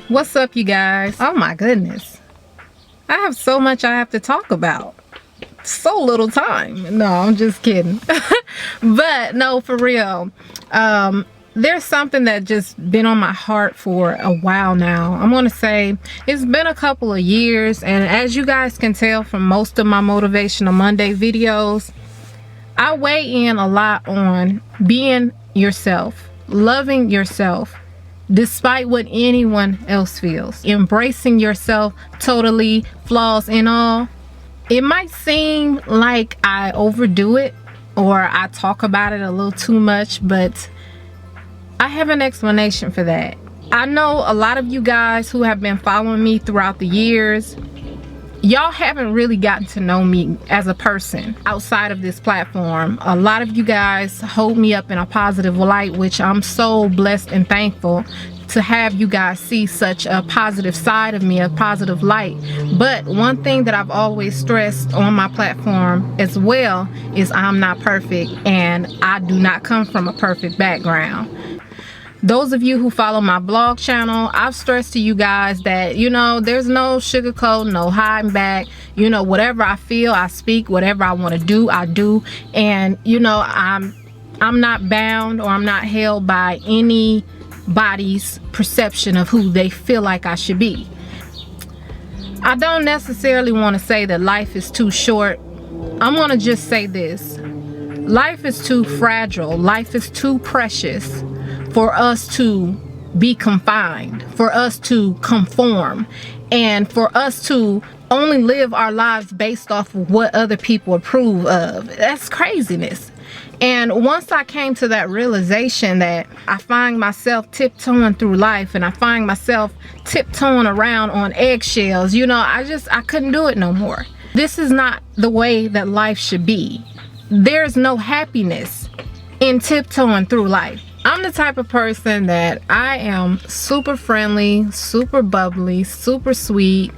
What's up, you guys? Oh my goodness, I have so much I have to talk about, so little time. No, I'm just kidding. But no, for real, there's something that just been on my heart for a while now. I'm gonna say it's been a couple of years, and as you guys can tell from most of my Motivational Monday videos, I weigh in a lot on being yourself, loving yourself despite what anyone else feels, embracing yourself totally, flaws and all. It might seem like I overdo it or I talk about it a little too much, but I have an explanation for that. I know a lot of you guys who have been following me throughout the years, y'all haven't really gotten to know me as a person outside of this platform. A lot of you guys hold me up in a positive light, which I'm so blessed and thankful to have you guys see such a positive side of me, a positive light. But one thing that I've always stressed on my platform as well is I'm not perfect, and I do not come from a perfect background. Those of you who follow my blog channel, I've stressed to you guys that, you know, there's no sugarcoat, no hiding back. You know, whatever I feel, I speak. Whatever I want to do, I do. And, you know, I'm not bound, or I'm not held by anybody's perception of who they feel like I should be. I don't necessarily want to say that life is too short. I'm going to just say this. Life is too fragile. Life is too precious for us to be confined, for us to conform, and for us to only live our lives based off of what other people approve of. That's craziness. And once I came to that realization that I find myself tiptoeing through life, and I find myself tiptoeing around on eggshells, you know, I couldn't do it no more. This is not the way that life should be. There's no happiness in tiptoeing through life. I'm the type of person that I am super friendly, super bubbly, super sweet.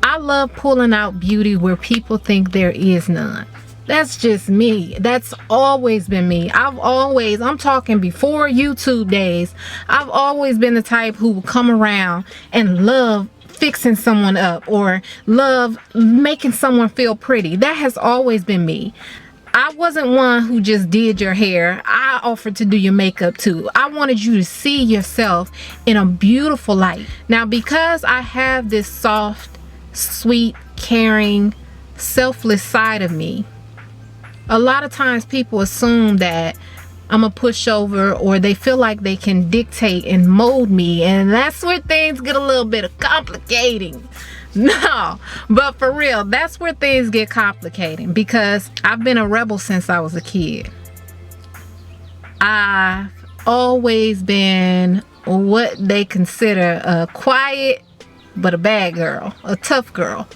I love pulling out beauty where people think there is none. That's just me. That's always been me. I'm talking before YouTube days, I've always been the type who will come around and love fixing someone up or love making someone feel pretty. That has always been me. I wasn't one who just did your hair. I offered to do your makeup too. I wanted you to see yourself in a beautiful light. Now, because I have this soft, sweet, caring, selfless side of me, a lot of times people assume that I'm a pushover, or they feel like they can dictate and mold me, and that's where things get a little bit complicating. No, but for real, that's where things get complicating, because I've been a rebel since I was a kid. I've always been what they consider a quiet but a bad girl, a tough girl.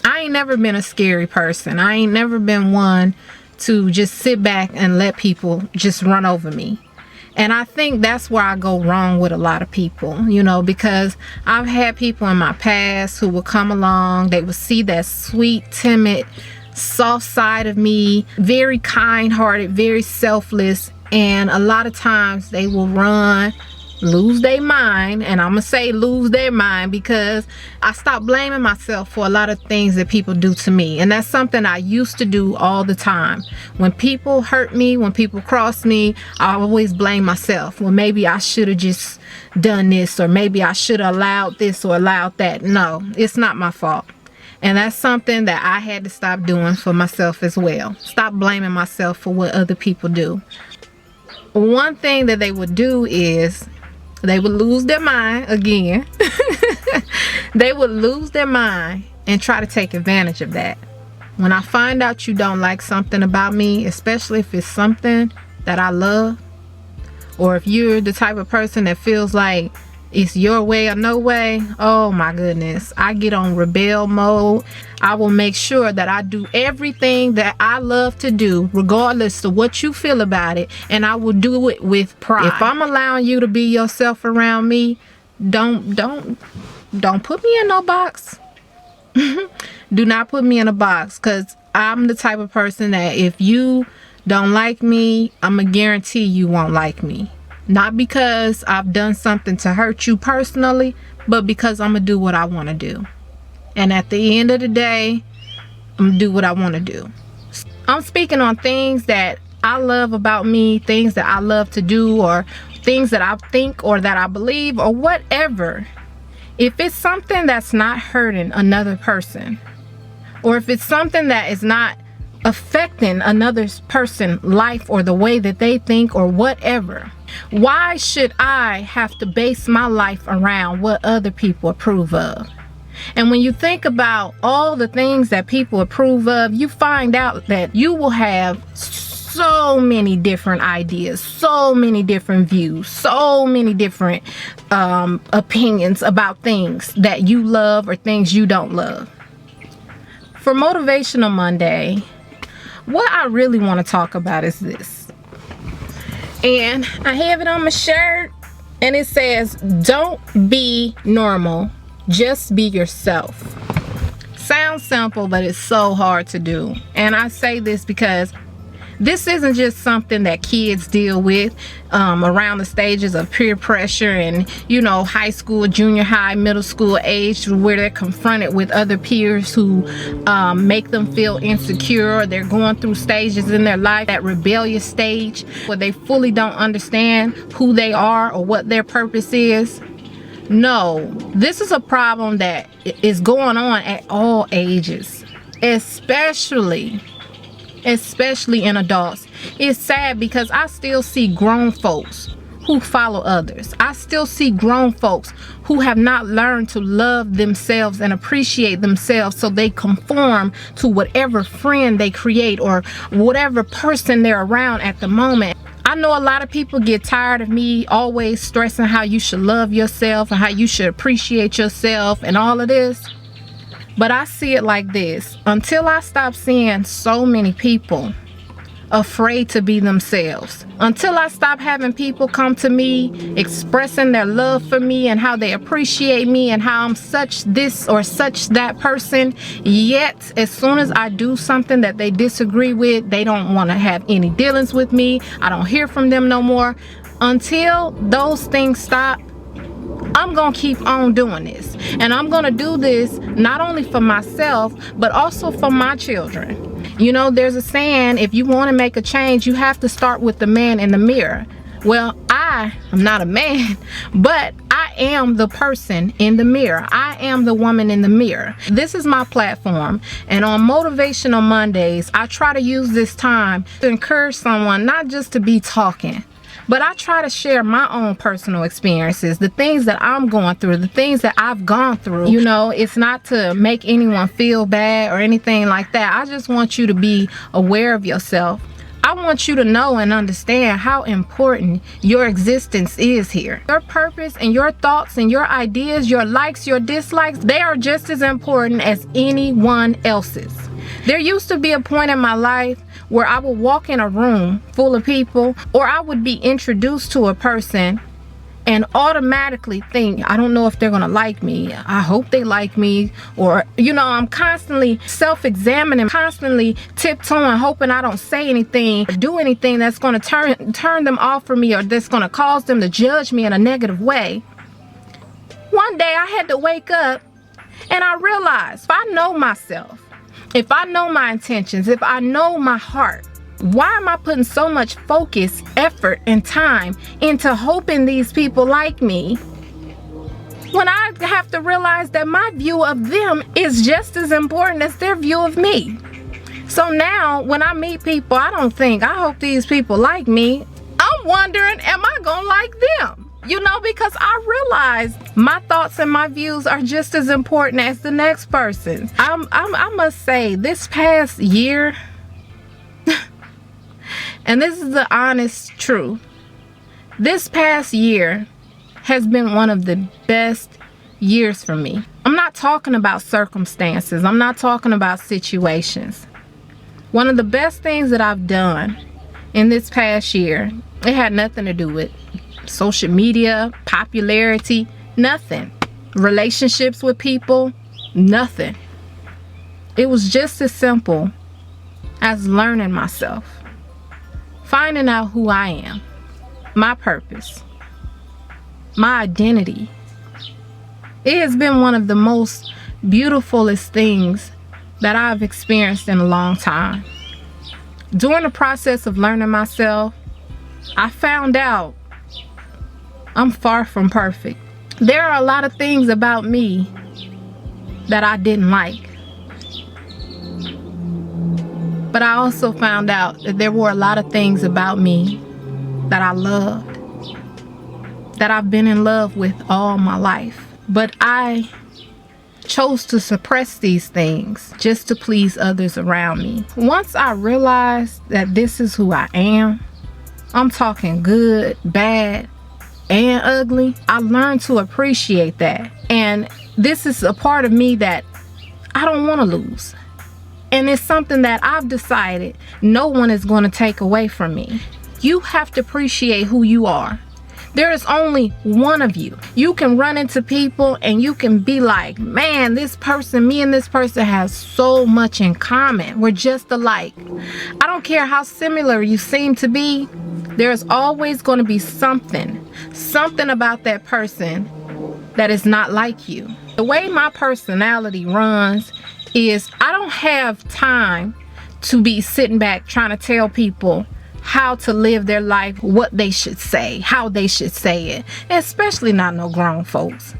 I ain't never been a scary person. I ain't never been one to just sit back and let people just run over me. And I think that's where I go wrong with a lot of people, you know, because I've had people in my past who would come along, they would see that sweet, timid, soft side of me, very kind-hearted, very selfless, and a lot of times they will run, lose their mind. And I'm gonna say lose their mind because I stopped blaming myself for a lot of things that people do to me, and that's something I used to do all the time. When people hurt me, when people cross me, I always blame myself. Well, maybe I should have just done this, or maybe I should have allowed this or allowed that. No, it's not my fault. And that's something that I had to stop doing for myself as well. Stop blaming myself for what other people do. One thing that they would do is they would lose their mind again. They would lose their mind and try to take advantage of that. When I find out you don't like something about me, especially if it's something that I love, or if you're the type of person that feels like it's your way or no way, oh my goodness, I get on rebel mode. I will make sure that I do everything that I love to do, regardless of what you feel about it, and I will do it with pride. If I'm allowing you to be yourself around me, don't put me in no box. Do not put me in a box, because I'm the type of person that if you don't like me, I'm gonna guarantee you won't like me. Not because I've done something to hurt you personally, but because I'm gonna do what I want to do. And at the end of the day, I'm gonna do what I want to do. I'm speaking on things that I love about me, things that I love to do, or things that I think or that I believe or whatever. If it's something that's not hurting another person, or if it's something that is not affecting another person's life or the way that they think or whatever, why should I have to base my life around what other people approve of? And when you think about all the things that people approve of, you find out that you will have so many different ideas, so many different views, so many different opinions about things that you love or things you don't love. For Motivational Monday, what I really want to talk about is this. And I have it on my shirt, and it says, don't be normal, just be yourself. Sounds simple, but it's so hard to do. And I say this because this isn't just something that kids deal with around the stages of peer pressure and, you know, high school, junior high, middle school age, where they're confronted with other peers who make them feel insecure, or they're going through stages in their life, that rebellious stage where they fully don't understand who they are or what their purpose is. No, this is a problem that is going on at all ages, especially in adults. It's sad because I still see grown folks who follow others. I still see grown folks who have not learned to love themselves and appreciate themselves, so they conform to whatever friend they create or whatever person they're around at the moment. I know a lot of people get tired of me always stressing how you should love yourself and how you should appreciate yourself and all of this. But I see it like this. Until I stop seeing so many people afraid to be themselves, until I stop having people come to me expressing their love for me and how they appreciate me and how I'm such this or such that person, yet as soon as I do something that they disagree with, they don't want to have any dealings with me, I don't hear from them no more. Until those things stop, I'm gonna keep on doing this, and I'm gonna do this not only for myself but also for my children. You know, there's a saying, if you want to make a change, you have to start with the man in the mirror. Well, I am not a man, but I am the person in the mirror. I am the woman in the mirror. This is my platform, and on Motivational Mondays, I try to use this time to encourage someone not just to be talking, but I try to share my own personal experiences, the things that I'm going through, the things that I've gone through. You know, it's not to make anyone feel bad or anything like that. I just want you to be aware of yourself. I want you to know and understand how important your existence is here. Your purpose and your thoughts and your ideas, your likes, your dislikes, they are just as important as anyone else's. There used to be a point in my life where I would walk in a room full of people, or I would be introduced to a person and automatically think, I don't know if they're gonna like me, I hope they like me, or, you know, I'm constantly self-examining, constantly tiptoeing, hoping I don't say anything or do anything that's gonna turn them off for me, or that's gonna cause them to judge me in a negative way. One day I had to wake up and I realized, if I know myself, if I know my intentions, if I know my heart, why am I putting so much focus, effort, and time into hoping these people like me when I have to realize that my view of them is just as important as their view of me? So now when I meet people, I don't think, I hope these people like me. I'm wondering, am I gonna like them? You know, because I realize my thoughts and my views are just as important as the next person's. I must say, this past year, and this is the honest truth, this past year has been one of the best years for me. I'm not talking about circumstances. I'm not talking about situations. One of the best things that I've done in this past year, it had nothing to do with social media, popularity, nothing. Relationships with people, nothing. It was just as simple as learning myself, finding out who I am, my purpose, my identity. It has been one of the most beautifulest things that I've experienced in a long time. During the process of learning myself, I found out I'm far from perfect. There are a lot of things about me that I didn't like. But I also found out that there were a lot of things about me that I loved, that I've been in love with all my life. But I chose to suppress these things just to please others around me. Once I realized that this is who I am, I'm talking good, bad, and ugly, I learned to appreciate that. And this is a part of me that I don't want to lose. And it's something that I've decided no one is going to take away from me. You have to appreciate who you are. There is only one of you. You can run into people and you can be like, man, this person, me and this person has so much in common. We're just alike. I don't care how similar you seem to be. There's always going to be something about that person that is not like you. The way my personality runs is I don't have time to be sitting back trying to tell people how to live their life, what they should say, how they should say it, especially not no grown folks.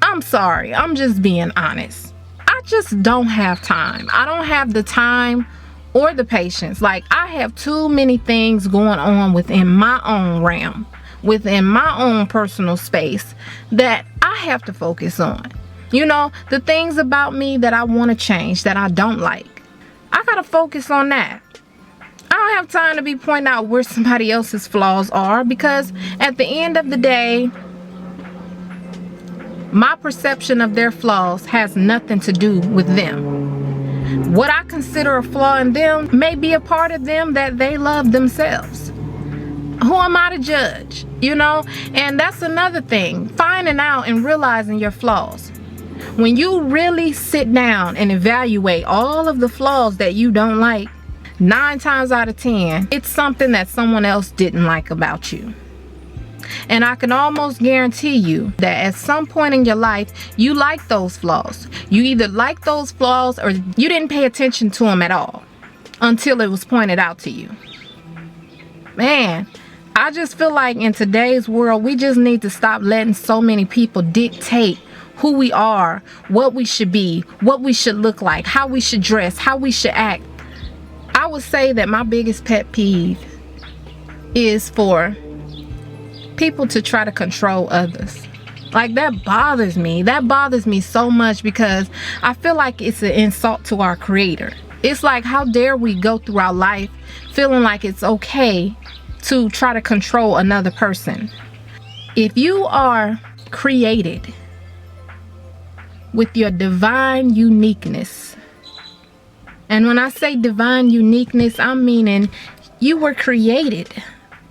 I'm sorry, I'm just being honest. I just don't have time. I don't have the time or the patience. Like, I have too many things going on within my own realm, within my own personal space that I have to focus on. You know, the things about me that I want to change, that I don't like, I gotta focus on that. I don't have time to be pointing out where somebody else's flaws are, because at the end of the day, my perception of their flaws has nothing to do with them. What I consider a flaw in them may be a part of them that they love themselves. Who am I to judge? You know, and that's another thing, finding out and realizing your flaws. When you really sit down and evaluate all of the flaws that you don't like, 9 times out of 10, it's something that someone else didn't like about you. And I can almost guarantee you that at some point in your life, you like those flaws. You either like those flaws or you didn't pay attention to them at all until it was pointed out to you. Man, I just feel like in today's world, we just need to stop letting so many people dictate who we are, what we should be, what we should look like, how we should dress, how we should act. I would say that my biggest pet peeve is for people to try to control others. Like, that bothers me. That bothers me so much, because I feel like it's an insult to our Creator. It's like, how dare we go through our life feeling like it's okay to try to control another person. If you are created with your divine uniqueness, and when I say divine uniqueness, I'm meaning you were created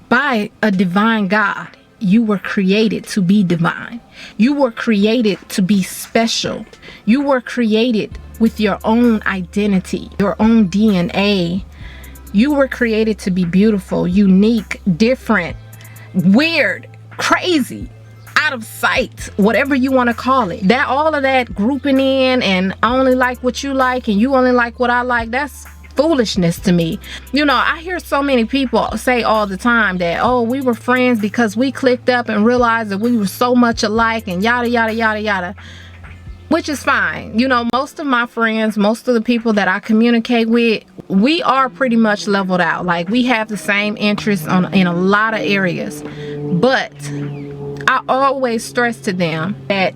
by a divine God. You were created to be divine. You were created to be special. You were created with your own identity, your own DNA. You were created to be beautiful, unique, different, weird, crazy, out of sight, whatever you want to call it. That all of that grouping in and I only like what you like and you only like what I like, that's foolishness to me. You know, I hear so many people say all the time that, oh, we were friends because we clicked up and realized that we were so much alike and yada yada yada yada, which is fine. You know, most of my friends, most of the people that I communicate with, we are pretty much leveled out. Like, we have the same interests in a lot of areas. But I always stress to them that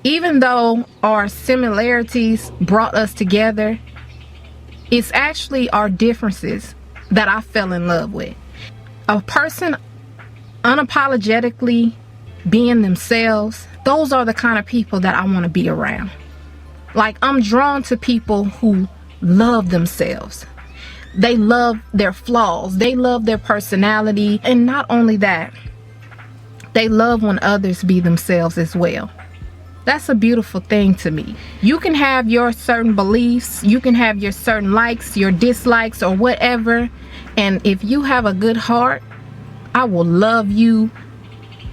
even though our similarities brought us together, it's actually our differences that I fell in love with. A person unapologetically being themselves, those are the kind of people that I want to be around. Like, I'm drawn to people who love themselves. They love their flaws. They love their personality. And not only that, they love when others be themselves as well. That's a beautiful thing to me. You can have your certain beliefs, you can have your certain likes, your dislikes, or whatever. And if you have a good heart, I will love you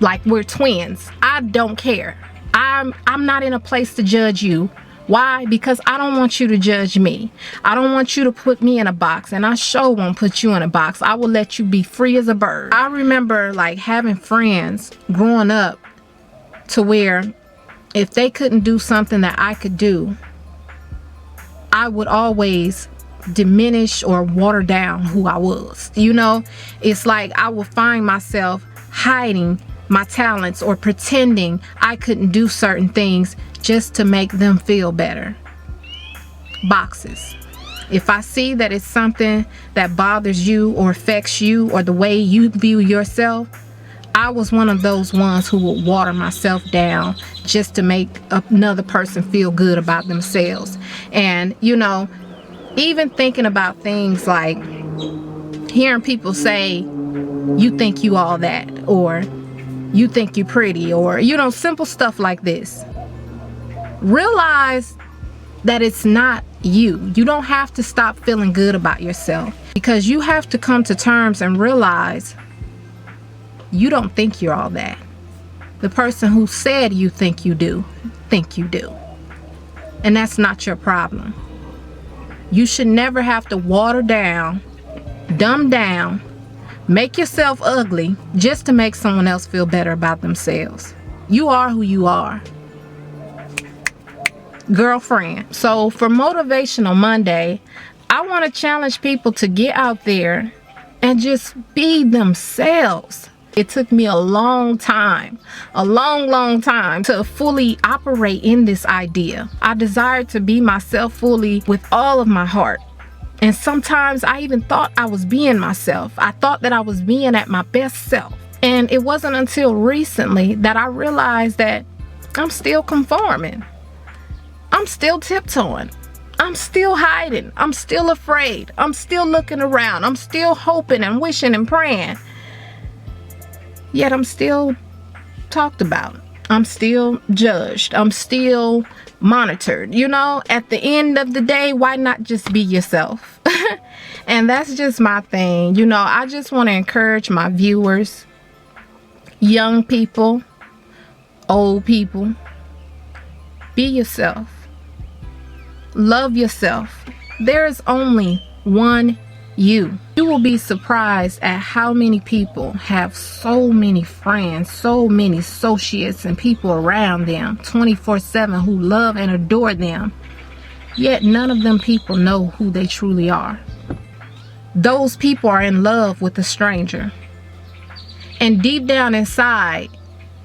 like we're twins. I don't care. I'm not in a place to judge you. Why? Because I don't want you to judge me. I don't want you to put me in a box, and I sure won't put you in a box. I will let you be free as a bird. I remember like having friends growing up to where if they couldn't do something that I could do, I would always diminish or water down who I was. You know, it's like I would find myself hiding my talents or pretending I couldn't do certain things just to make them feel better. Boxes. If I see that it's something that bothers you or affects you or the way you view yourself, I was one of those ones who would water myself down just to make another person feel good about themselves. And you know, even thinking about things like hearing people say, you think you all that, or you think you're pretty, or you know, simple stuff like this. Realize that it's not you. You don't have to stop feeling good about yourself, because you have to come to terms and realize you don't think you're all that. The person who said you think you do, and that's not your problem. You should never have to water down, dumb down, make yourself ugly just to make someone else feel better about themselves. You are who you are. Girlfriend. So for Motivational Monday, I want to challenge people to get out there and just be themselves. It took me a long time, a long time to fully operate in this idea. I desired to be myself fully with all of my heart. And sometimes I even thought I was being myself. I thought that I was being at my best self. And it wasn't until recently that I realized that I'm still conforming. I'm still tiptoeing. I'm still hiding. I'm still afraid. I'm still looking around. I'm still hoping and wishing and praying. Yet I'm still talked about. I'm still judged. I'm still monitored. You know, at the end of the day, why not just be yourself? And that's just my thing. You know, I just want to encourage my viewers, young people, old people, be yourself. Love yourself. There is only one you. You will be surprised at how many people have so many friends, so many associates and people around them 24/7 who love and adore them. Yet none of them people know who they truly are. Those people are in love with a stranger. And deep down inside,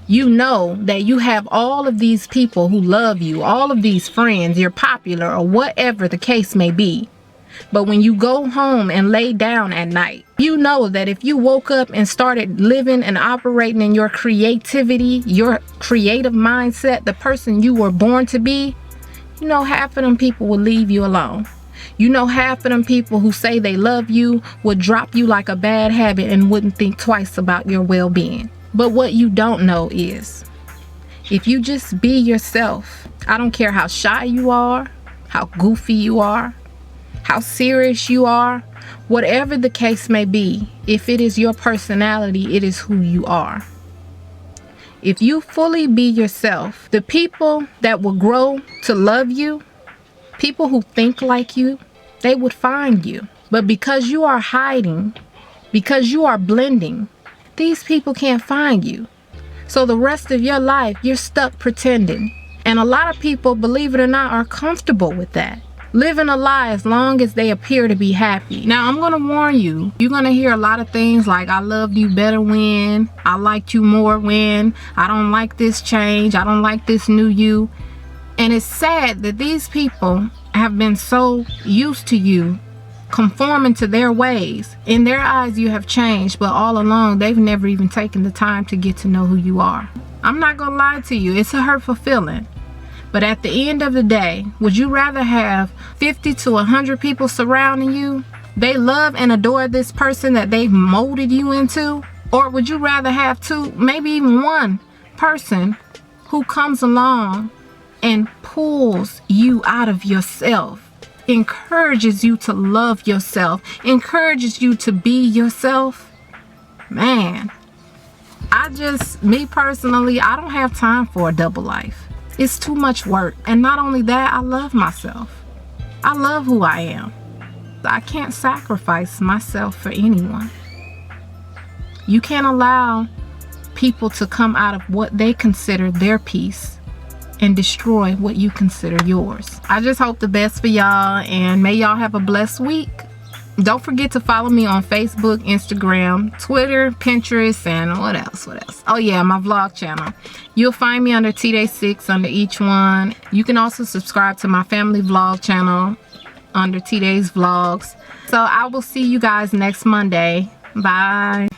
you know that you have all of these people who love you, all of these friends, you're popular or whatever the case may be. But when you go home and lay down at night, you know that if you woke up and started living and operating in your creativity, your creative mindset, the person you were born to be, you know half of them people will leave you alone. You know half of them people who say they love you would drop you like a bad habit and wouldn't think twice about your well-being. But what you don't know is, if you just be yourself, I don't care how shy you are, how goofy you are, how serious you are, whatever the case may be, if it is your personality, it is who you are. If you fully be yourself, the people that will grow to love you, people who think like you, they would find you. But because you are hiding, because you are blending, these people can't find you. So the rest of your life, you're stuck pretending. And a lot of people, believe it or not, are comfortable with that. Living a lie as long as they appear to be happy. Now, I'm going to warn you, you're going to hear a lot of things like, I loved you better when, I liked you more when, I don't like this change, I don't like this new you. And it's sad that these people have been so used to you conforming to their ways. In their eyes, you have changed, but all along, they've never even taken the time to get to know who you are. I'm not going to lie to you, it's a hurtful feeling. But at the end of the day, would you rather have 50 to 100 people surrounding you? They love and adore this person that they've molded you into? Or would you rather have two, maybe even one person who comes along and pulls you out of yourself, encourages you to love yourself, encourages you to be yourself? Man, Me personally, I don't have time for a double life. It's too much work. And not only that, I love myself. I love who I am. I can't sacrifice myself for anyone. You can't allow people to come out of what they consider their peace and destroy what you consider yours. I just hope the best for y'all, and may y'all have a blessed week. Don't forget to follow me on Facebook, Instagram, Twitter, Pinterest, and what else? Oh yeah, my vlog channel. You'll find me under TEEDAY6 under each one. You can also subscribe to my family vlog channel under TEEDAY'svlogs. So I will see you guys next Monday. Bye.